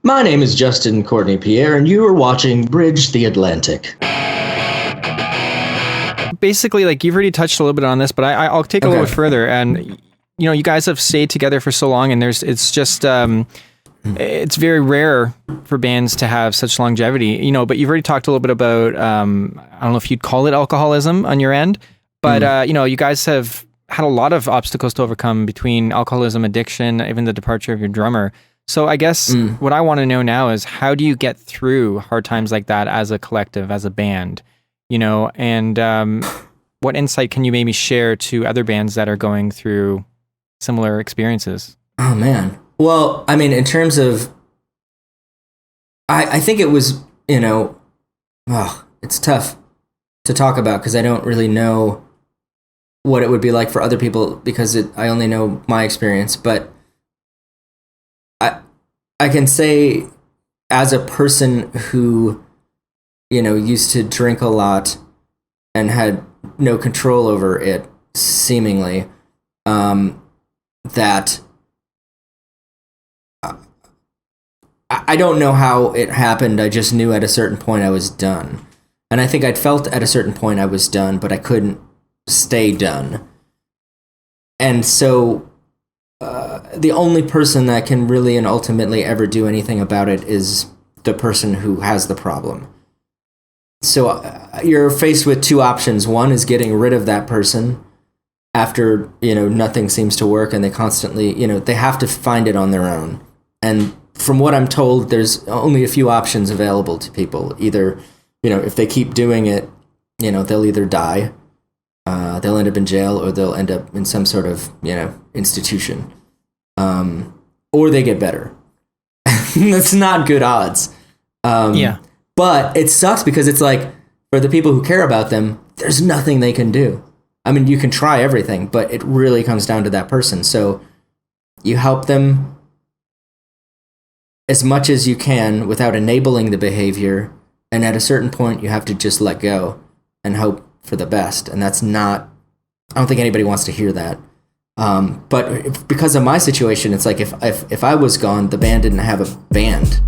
My name is Justin Courtney Pierre, and you are watching Bridge the Atlantic. Basically, like, you've already touched a little bit on this, but I'll take a little bit further. And, you guys have stayed together for so long, and it's just, it's very rare for bands to have such longevity, but you've already talked a little bit about, I don't know if you'd call it alcoholism on your end, but, you guys have had a lot of obstacles to overcome between alcoholism, addiction, even the departure of your drummer. So I guess what I want to know now is, how do you get through hard times like that as a collective, as a band, and what insight can you maybe share to other bands that are going through similar experiences? Oh, man. Well, I mean, in terms of, I think it was, it's tough to talk about because I don't really know what it would be like for other people because I only know my experience, but I can say, as a person who, used to drink a lot and had no control over it, seemingly, that I don't know how it happened. I just knew at a certain point I was done. And I think I'd felt at a certain point I was done, but I couldn't stay done. And so the only person that can really and ultimately ever do anything about it is the person who has the problem. So you're faced with two options. One is getting rid of that person after, nothing seems to work, and they constantly, they have to find it on their own. And from what I'm told, there's only a few options available to people. Either, if they keep doing it, they'll either die, they'll end up in jail, or they'll end up in some sort of, institution. Or they get better. That's not good odds. But it sucks because it's like, for the people who care about them, there's nothing they can do. I mean, you can try everything, but it really comes down to that person. So you help them as much as you can without enabling the behavior. And at a certain point, you have to just let go and hope for the best. And that's not, I don't think anybody wants to hear that. But because of my situation, it's like if I was gone, the band didn't have a band,